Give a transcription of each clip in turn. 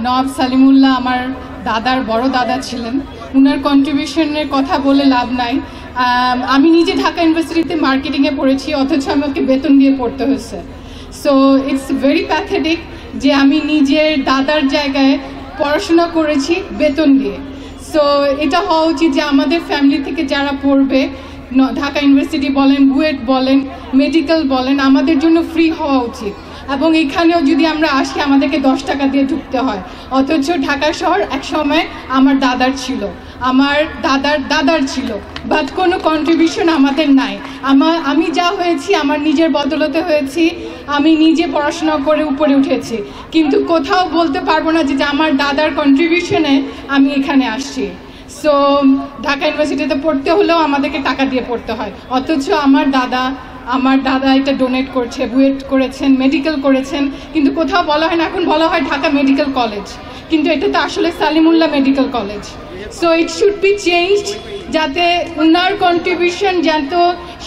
নওয়াব সালিমুল্লাহ আমার দাদার বড় দাদা ছিলেন। উনার কন্ট্রিবিউশনের কথা বলে লাভ নাই। আমি নিজে ঢাকা ইউনিভার্সিটিতে মার্কেটিংয়ে পড়েছি, অথচ আমাকে বেতন দিয়ে পড়তে হয়েছে। সো ইটস ভেরি প্যাথেটিক যে আমি নিজের দাদার জায়গায় পড়াশোনা করেছি বেতন দিয়ে। সো এটা হওয়া উচিত যে আমাদের ফ্যামিলি থেকে যারা পড়বে, ঢাকা ইউনিভার্সিটি বলেন, বুয়েট বলেন, মেডিকেল বলেন, আমাদের জন্য ফ্রি হওয়া উচিত। এবং এখানেও যদি আমরা আসি আমাদেরকে 10 টাকা দিয়ে ঢুকতে হয়, অথচ ঢাকা শহর এক সময় আমার দাদার ছিল, আমার দাদার ছিল, বাট কোনো কন্ট্রিবিউশন আমাদের নাই। আমি যা হয়েছি আমার নিজের বদলতে হয়েছি, আমি নিজে পড়াশোনা করে উপরে উঠেছি, কিন্তু কোথাও বলতে পারবো না যে আমার দাদার কন্ট্রিবিউশনে আমি এখানে আসছি। সো ঢাকা ইউনিভার্সিটিতে পড়তে হলেও আমাদেরকে টাকা দিয়ে পড়তে হয়, অথচ আমার দাদা এটা ডোনেট করছে, বুয়েট করেছেন, মেডিকেল করেছেন, কিন্তু কোথাও বলা হয় না। এখন বলা হয় ঢাকা মেডিকেল কলেজ, কিন্তু এটা তো আসলে Salimullah medical college. So it should be changed, যাতে উনার কন্ট্রিবিউশন যেন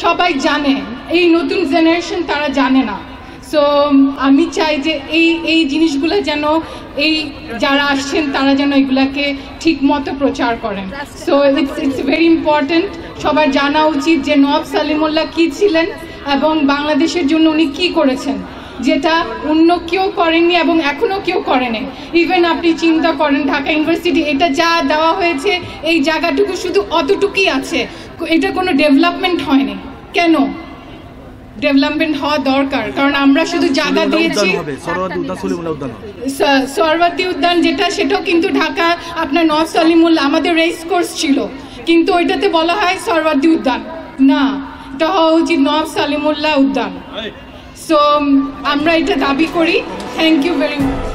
সবাই জানে, এই নতুন জেনারেশন তারা জানে না। সো আমি চাই যে এই জিনিসগুলো যেন এই যারা আসছেন তারা যেন এগুলাকে ঠিক মতো প্রচার করেন। সো ইটস ভেরি ইম্পর্টেন্ট, সবার জানা উচিত যে নওয়াব সালিমুল্লাহ কী ছিলেন এবং বাংলাদেশের জন্য উনি কী করেছেন, যেটা অন্য কেউ করেননি এবং এখনও কেউ করেনি। ইভেন আপনি চিন্তা করেন ঢাকা ইউনিভার্সিটি এটা যা দেওয়া হয়েছে, এই জায়গাটুকু শুধু অতটুকুই আছে, এটা কোনো ডেভেলপমেন্ট হয়নি। কেন? ডেভেলপমেন্ট হওয়া দরকার, কারণ আমরা শুধু জায়গা দিয়েছি। সোহরাওয়ার্দী উদ্যান যেটা, সেটাও কিন্তু ঢাকা আপনার নওয়াব সালিমুল্লাহ আমাদের রেস কোর্স ছিল, কিন্তু ওইটাতে বলা হয় সোহরাওয়ার্দী উদ্যান না, এটা হওয়া উচিত নওয়াব সালিমুল্লাহ উদ্যান। সো আমরা এটা দাবি করি। Thank you very much.